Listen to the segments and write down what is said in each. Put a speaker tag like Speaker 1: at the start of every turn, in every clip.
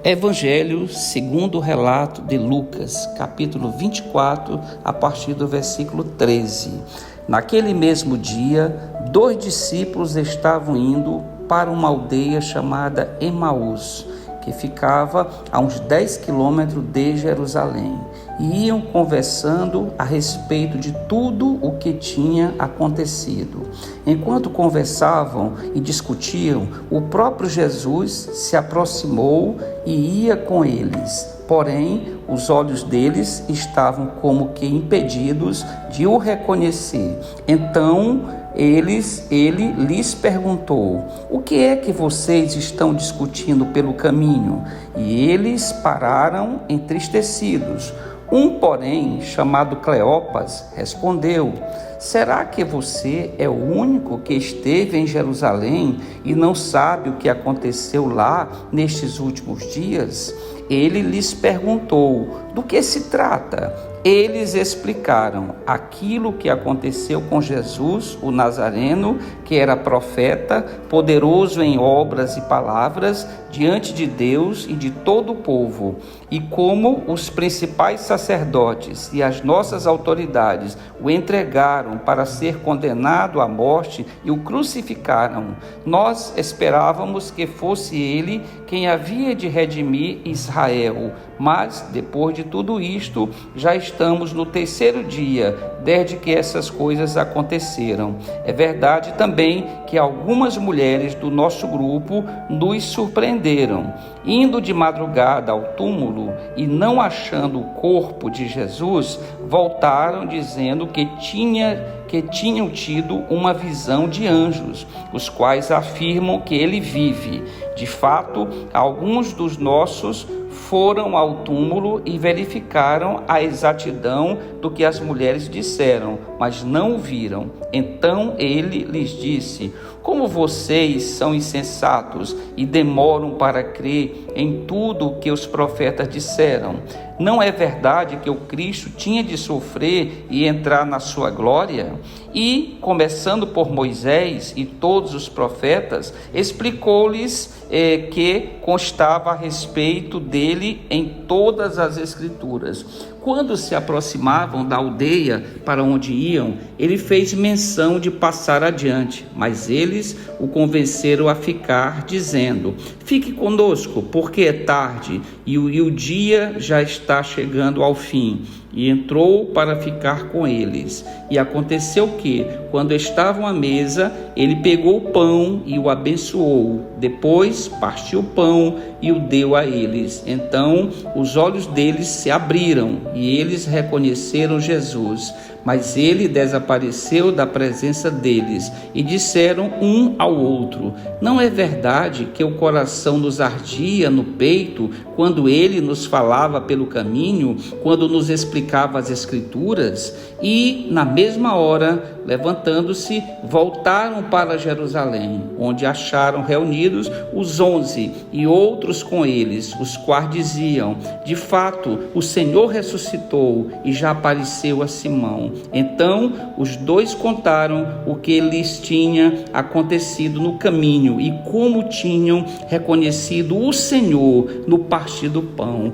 Speaker 1: Evangelho segundo o relato de Lucas, capítulo 24, a partir do versículo 13. Naquele mesmo dia, 2 discípulos estavam indo para uma aldeia chamada Emaús, que ficava a uns 10 quilômetros de Jerusalém, e iam conversando a respeito de tudo o que tinha acontecido. Enquanto conversavam e discutiam, o próprio Jesus se aproximou e ia com eles. Porém, os olhos deles estavam como que impedidos de o reconhecer. Então, ele lhes perguntou: o que é que vocês estão discutindo pelo caminho? E eles pararam entristecidos. Um, porém, chamado Cleopas, respondeu: será que você é o único que esteve em Jerusalém e não sabe o que aconteceu lá nestes últimos dias? Ele lhes perguntou: do que se trata? Eles explicaram aquilo que aconteceu com Jesus, o Nazareno, que era profeta, poderoso em obras e palavras diante de Deus e de todo o povo, e como os principais sacerdotes e as nossas autoridades o entregaram para ser condenado à morte e o crucificaram. Nós esperávamos que fosse ele quem havia de redimir Israel, mas depois de tudo isto, já estamos no 3º dia, desde que essas coisas aconteceram. É verdade também que algumas mulheres do nosso grupo nos surpreenderam. Indo de madrugada ao túmulo e não achando o corpo de Jesus, voltaram dizendo que tinham tido uma visão de anjos, os quais afirmam que ele vive. De fato, alguns dos nossos foram ao túmulo e verificaram a exatidão do que as mulheres disseram, mas não o viram. Então ele lhes disse: como vocês são insensatos e demoram para crer em tudo o que os profetas disseram? Não é verdade que o Cristo tinha de sofrer e entrar na sua glória? E, começando por Moisés e todos os profetas, explicou-lhes que constava a respeito dele em todas as Escrituras. Quando se aproximavam da aldeia para onde iam, ele fez menção de passar adiante, mas eles o convenceram a ficar, dizendo: fique conosco, porque é tarde e o dia já está chegando ao fim. E entrou para ficar com eles. E aconteceu que, quando estavam à mesa, ele pegou o pão e o abençoou. Depois partiu o pão e o deu a eles. Então os olhos deles se abriram e eles reconheceram Jesus. Mas ele desapareceu da presença deles e disseram um ao outro: não é verdade que o coração nos ardia no peito quando ele nos falava pelo caminho, quando nos explicava as Escrituras? E na mesma hora, levantando-se, voltaram para Jerusalém, onde acharam reunidos os 11 e outros com eles, os quais diziam: de fato, o Senhor ressuscitou e já apareceu a Simão. Então os dois contaram o que lhes tinha acontecido no caminho e como tinham reconhecido o Senhor no partir do pão.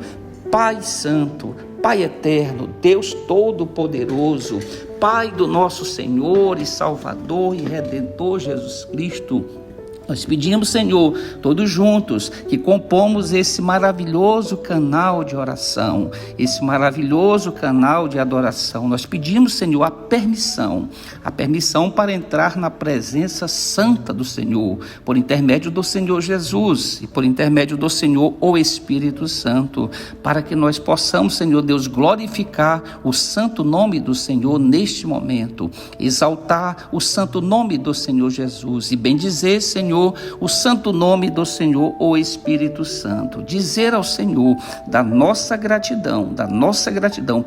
Speaker 1: Pai Santo, Pai Eterno, Deus Todo-Poderoso, Pai do nosso Senhor e Salvador e Redentor Jesus Cristo, nós pedimos, Senhor, todos juntos, que compomos esse maravilhoso canal de oração, esse maravilhoso canal de adoração. Nós pedimos, Senhor, a permissão para entrar na presença santa do Senhor, por intermédio do Senhor Jesus e por intermédio do Senhor, o Espírito Santo, para que nós possamos, Senhor Deus, glorificar o santo nome do Senhor neste momento, exaltar o santo nome do Senhor Jesus e bendizer, Senhor, o santo nome do Senhor, o Espírito Santo. Dizer ao Senhor da nossa gratidão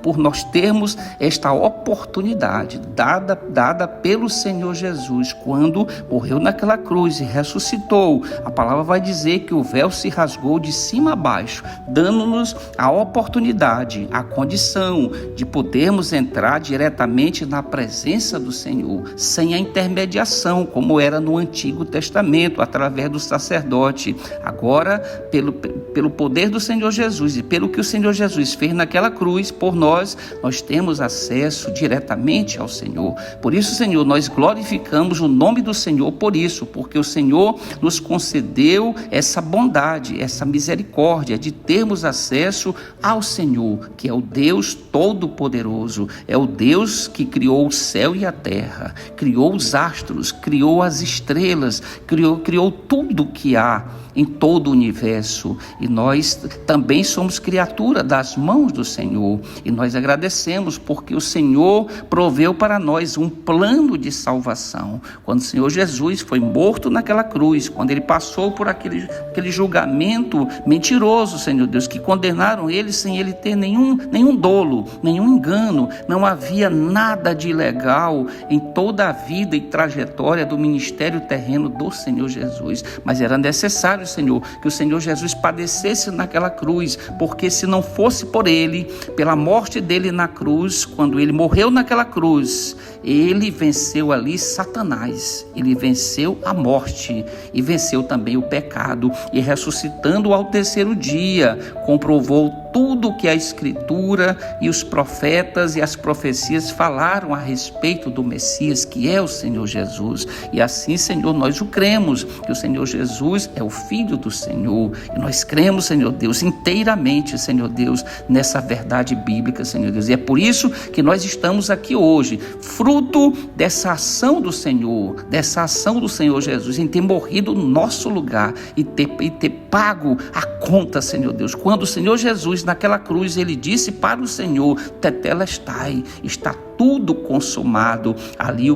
Speaker 1: por nós termos esta oportunidade dada pelo Senhor Jesus, quando morreu naquela cruz e ressuscitou. A palavra vai dizer que o véu se rasgou de cima a baixo, dando-nos a oportunidade, a condição de podermos entrar diretamente na presença do Senhor, sem a intermediação, como era no Antigo Testamento. julgamento através do sacerdote. Agora, pelo poder do Senhor Jesus e pelo que o Senhor Jesus fez naquela cruz por nós temos acesso diretamente ao Senhor. Por isso, Senhor, nós glorificamos o nome do Senhor por isso, porque o Senhor nos concedeu essa bondade, essa misericórdia de termos acesso ao Senhor, que é o Deus Todo-Poderoso, é o Deus que criou o céu e a terra, criou os astros, criou as estrelas, criou tudo que há em todo o universo, e nós também somos criatura das mãos do Senhor, e nós agradecemos porque o Senhor proveu para nós um plano de salvação. Quando o Senhor Jesus foi morto naquela cruz, quando ele passou por aquele julgamento mentiroso, Senhor Deus, que condenaram ele sem ele ter nenhum dolo, nenhum engano, não havia nada de ilegal em toda a vida e trajetória do ministério terreno do Senhor Jesus, mas era necessário, Senhor, que o Senhor Jesus padecesse naquela cruz, porque se não fosse por ele, pela morte dele na cruz, quando ele morreu naquela cruz, ele venceu ali Satanás, ele venceu a morte e venceu também o pecado, e ressuscitando ao terceiro dia, comprovou tudo que a Escritura e os profetas e as profecias falaram a respeito do Messias, que é o Senhor Jesus. E assim, Senhor, nós o cremos, que o Senhor Jesus é o Filho do Senhor, e nós cremos, Senhor Deus, inteiramente, Senhor Deus, nessa verdade bíblica, Senhor Deus, e é por isso que nós estamos aqui hoje, fruto dessa ação do Senhor, Jesus, em ter morrido no nosso lugar e ter pago a conta, Senhor Deus. Quando o Senhor Jesus, naquela cruz, ele disse para o Senhor: tetelestai, está tudo consumado. Ali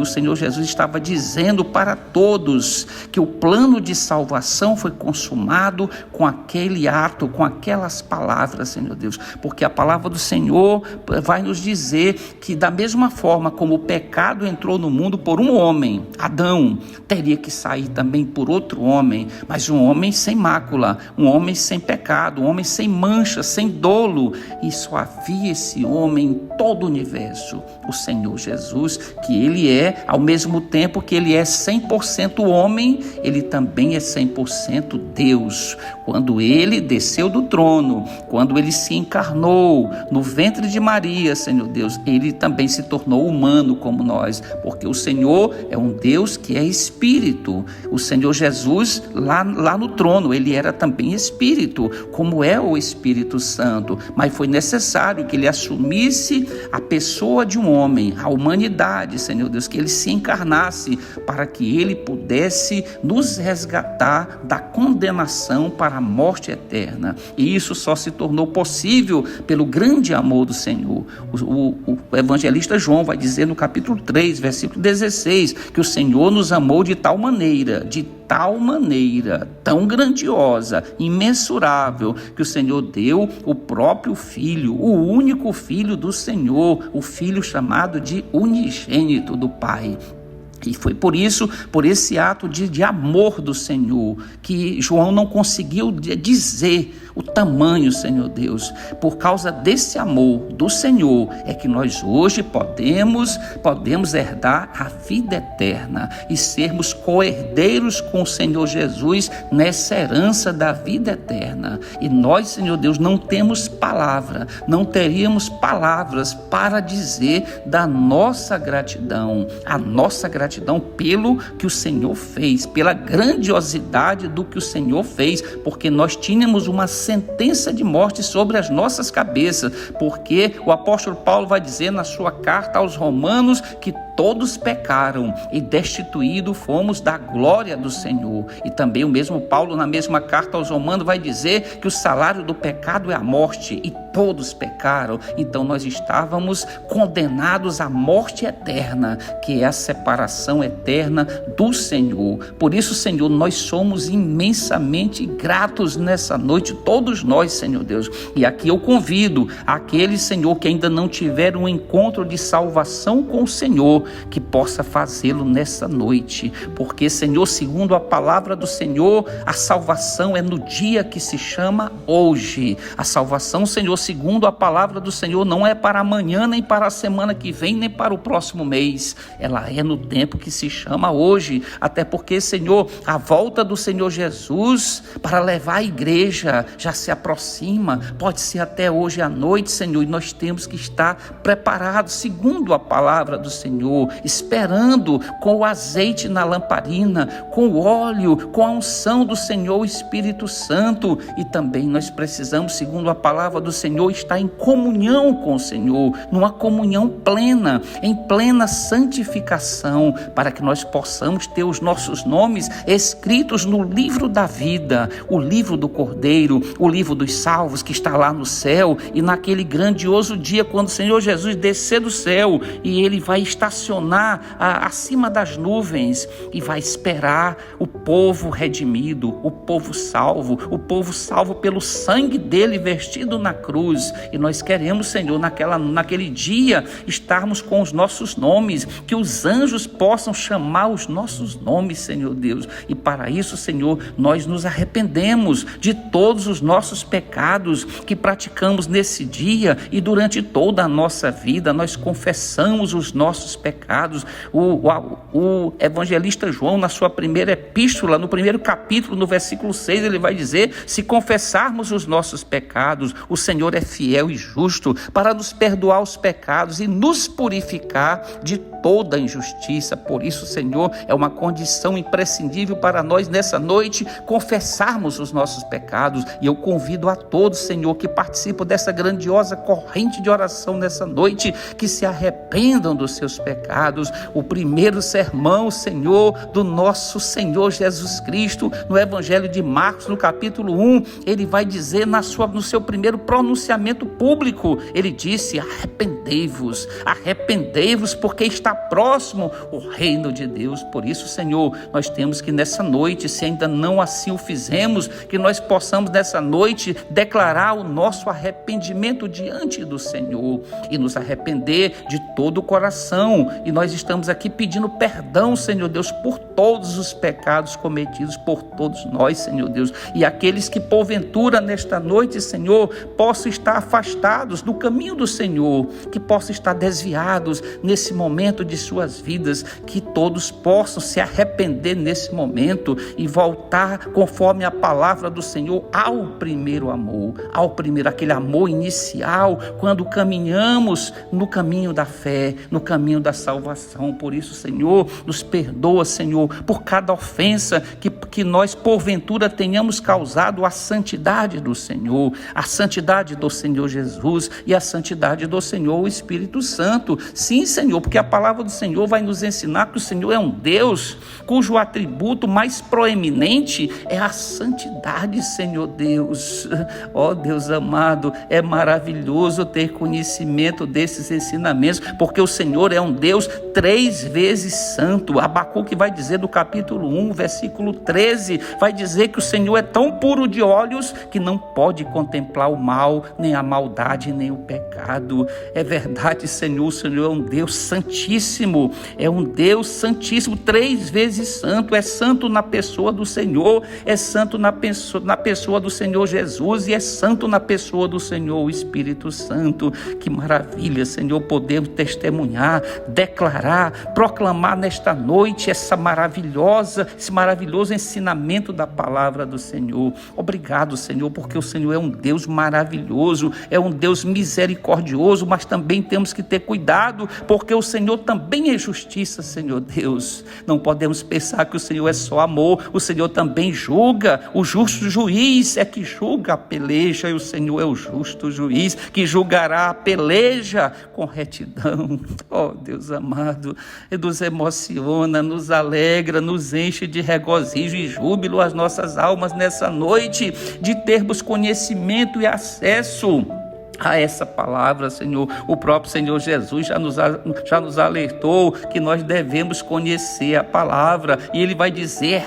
Speaker 1: o Senhor Jesus estava dizendo para todos que o plano de salvação foi consumado com aquele ato, com aquelas palavras, Senhor Deus, porque a palavra do Senhor vai nos dizer que da mesma forma como o pecado entrou no mundo por um homem, Adão, teria que sair também por outro homem, mas um homem sem mácula, um homem sem pecado, um homem sem mancha, sem dolo, e só havia esse homem em todo o universo, o Senhor Jesus, que ele é, ao mesmo tempo que ele é 100% homem, ele também é 100% Deus. Quando ele desceu do trono, quando ele se encarnou no ventre de Maria, Senhor Deus, ele também se tornou humano como nós, porque o Senhor é um Deus que é Espírito. O Senhor Jesus, lá no trono, ele era também Espírito, como é o Espírito Santo, mas foi necessário que ele assumisse a pessoa de um homem, a humanidade, Senhor Deus, que ele se encarnasse para que ele pudesse nos resgatar da condenação para a morte eterna. E isso só se tornou possível pelo grande amor do Senhor. O evangelista João vai dizer no capítulo 3, versículo 16, que o Senhor nos amou de tal maneira, tão grandiosa, imensurável, que o Senhor deu o próprio Filho, o único Filho do Senhor, o Filho chamado de unigênito do Pai. E foi por isso, por esse ato de amor do Senhor, que João não conseguiu dizer o tamanho, Senhor Deus. Por causa desse amor do Senhor é que nós hoje podemos herdar a vida eterna e sermos co-herdeiros com o Senhor Jesus nessa herança da vida eterna. E nós, Senhor Deus, não temos palavra, não teríamos palavras para dizer da nossa gratidão, a nossa gratidão pelo que o Senhor fez, pela grandiosidade do que o Senhor fez, porque nós tínhamos uma sentença de morte sobre as nossas cabeças, porque o apóstolo Paulo vai dizer na sua carta aos Romanos que todos pecaram e destituídos fomos da glória do Senhor. E também o mesmo Paulo, na mesma carta aos Romanos, vai dizer que o salário do pecado é a morte, e todos pecaram. Então nós estávamos condenados à morte eterna, que é a separação eterna do Senhor. Por isso, Senhor, nós somos imensamente gratos nessa noite, todos nós, Senhor Deus. E aqui eu convido aqueles, Senhor, que ainda não tiveram um encontro de salvação com o Senhor, Senhor, que possa fazê-lo nessa noite, porque, Senhor, segundo a palavra do Senhor, a salvação é no dia que se chama hoje. A salvação, Senhor, segundo a palavra do Senhor, não é para amanhã, nem para a semana que vem, nem para o próximo mês. Ela é no tempo que se chama hoje, até porque, Senhor, a volta do Senhor Jesus para levar a igreja já se aproxima, pode ser até hoje à noite, Senhor, e nós temos que estar preparados, segundo a palavra do Senhor, esperando com o azeite na lamparina, com o óleo, com a unção do Senhor, o Espírito Santo. E também nós precisamos, segundo a palavra do Senhor, estar em comunhão com o Senhor, numa comunhão plena, em plena santificação, para que nós possamos ter os nossos nomes escritos no livro da vida, o livro do Cordeiro, o livro dos salvos que está lá no céu. E naquele grandioso dia, quando o Senhor Jesus descer do céu e ele vai estacionar acima das nuvens e vai esperar o povo redimido, o povo salvo pelo sangue dele vestido na cruz. E nós queremos, Senhor, naquele dia estarmos com os nossos nomes, que os anjos possam chamar os nossos nomes, Senhor Deus. E para isso, Senhor, nós nos arrependemos de todos os nossos pecados que praticamos nesse dia e durante toda a nossa vida. Nós confessamos os nossos pecados. O evangelista João, na sua primeira epístola, no primeiro capítulo, no versículo 6, ele vai dizer: se confessarmos os nossos pecados, o Senhor é fiel e justo para nos perdoar os pecados e nos purificar de toda injustiça. Por isso, Senhor, é uma condição imprescindível para nós nessa noite confessarmos os nossos pecados. E eu convido a todos, Senhor, que participam dessa grandiosa corrente de oração nessa noite, que se arrependam dos seus pecados. O primeiro sermão, Senhor, do nosso Senhor Jesus Cristo, no Evangelho de Marcos, no capítulo 1, ele vai dizer no seu primeiro pronunciamento público, ele disse: arrependei-vos, porque está próximo o reino de Deus. Por isso, Senhor, nós temos que nessa noite, se ainda não assim o fizemos, que nós possamos nessa noite declarar o nosso arrependimento diante do Senhor e nos arrepender de todo o coração. E nós estamos aqui pedindo perdão, Senhor Deus, por todos os pecados cometidos por todos nós, Senhor Deus. E aqueles que porventura nesta noite, Senhor, possam estar afastados do caminho do Senhor, que possam estar desviados nesse momento de suas vidas, que todos possam se arrepender nesse momento e voltar conforme a palavra do Senhor ao primeiro amor, aquele amor inicial, quando caminhamos no caminho da fé, no caminho da salvação. Por isso, Senhor, nos perdoa, Senhor, por cada ofensa que nós porventura tenhamos causado à santidade do Senhor, a santidade do Senhor Jesus e a santidade do Senhor, o Espírito Santo. Sim, Senhor, porque a palavra do Senhor vai nos ensinar que o Senhor é um Deus cujo atributo mais proeminente é a santidade, Senhor Deus. Ó Deus amado, é maravilhoso ter conhecimento desses ensinamentos, porque o Senhor é um Deus 3 vezes santo. Abacuque vai dizer no capítulo 1, versículo 13, vai dizer que o Senhor é tão puro de olhos que não pode contemplar o mal, nem a maldade, nem o pecado. É verdade, Senhor, o Senhor é um Deus santíssimo, é um Deus santíssimo, 3 vezes santo. É santo na pessoa do Senhor, é santo na pessoa do Senhor Jesus e é santo na pessoa do Senhor, o Espírito Santo. Que maravilha, Senhor, podemos testemunhar, declarar, proclamar nesta noite esse maravilhoso ensinamento da palavra do Senhor. Obrigado, Senhor, porque o Senhor é um Deus maravilhoso, é um Deus misericordioso, mas também temos que ter cuidado, porque o Senhor também é justiça, Senhor Deus. Não podemos pensar que o Senhor é só amor, o Senhor também julga. O justo juiz é que julga a peleja, e o Senhor é o justo juiz que julgará a peleja com retidão. Ó Deus amado, nos emociona, nos alegra, nos enche de regozijo e júbilo as nossas almas nessa noite, de termos conhecimento e acesso a essa palavra, Senhor. O próprio Senhor Jesus já nos alertou que nós devemos conhecer a palavra, e Ele vai dizer: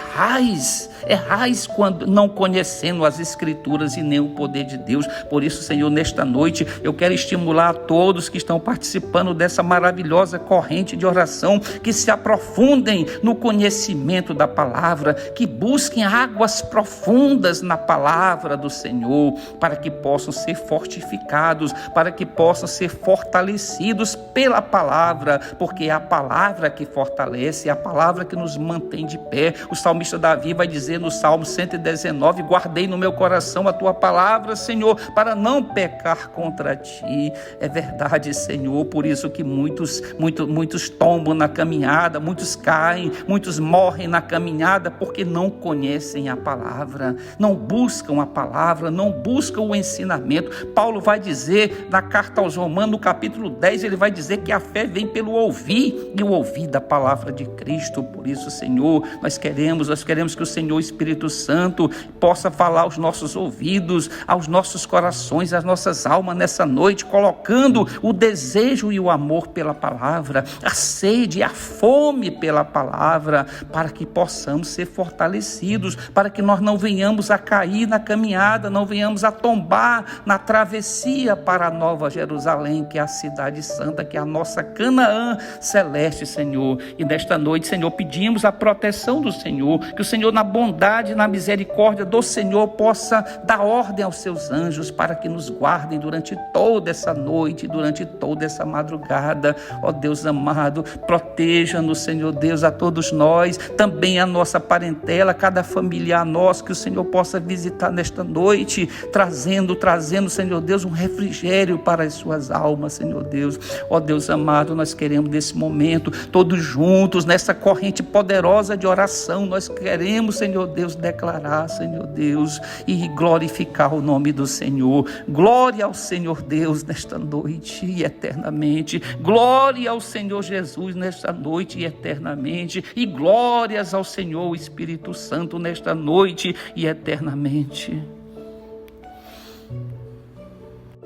Speaker 1: errais quando não conhecendo as Escrituras e nem o poder de Deus. Por isso, Senhor, nesta noite eu quero estimular a todos que estão participando dessa maravilhosa corrente de oração, que se aprofundem no conhecimento da palavra, que busquem águas profundas na palavra do Senhor, para que possam ser fortificados, para que possam ser fortalecidos pela palavra, porque é a palavra que fortalece, é a palavra que nos mantém de pé. O salmista Davi vai dizer no Salmo 119: guardei no meu coração a tua palavra, Senhor, para não pecar contra ti. É verdade, Senhor, por isso que muitos tombam na caminhada, muitos caem, muitos morrem na caminhada, porque não conhecem a palavra, não buscam a palavra, não buscam o ensinamento. Paulo vai dizer na carta aos Romanos, no capítulo 10, ele vai dizer que a fé vem pelo ouvir, e o ouvir da palavra de Cristo. Por isso, Senhor, nós queremos que o Senhor Espírito Santo possa falar aos nossos ouvidos, aos nossos corações, às nossas almas nessa noite, colocando o desejo e o amor pela palavra, a sede e a fome pela palavra, para que possamos ser fortalecidos, para que nós não venhamos a cair na caminhada, não venhamos a tombar na travessia para a Nova Jerusalém, que é a cidade santa, que é a nossa Canaã celeste, Senhor. E nesta noite, Senhor, pedimos a proteção do Senhor, que o Senhor, na bondade e na misericórdia do Senhor, possa dar ordem aos seus anjos para que nos guardem durante toda essa noite, durante toda essa madrugada. Ó Deus amado, proteja-nos, Senhor Deus, a todos nós, também a nossa parentela, cada familiar nosso, que o Senhor possa visitar nesta noite, trazendo, Senhor Deus, um refrigério para as suas almas, Senhor Deus. Ó Deus amado, nós queremos nesse momento, todos juntos, nessa corrente poderosa de oração, nós queremos, Senhor Deus, declarar, Senhor Deus, e glorificar o nome do Senhor. Glória ao Senhor Deus nesta noite e eternamente. Glória ao Senhor Jesus nesta noite e eternamente. E glórias ao Senhor Espírito Santo nesta noite e eternamente.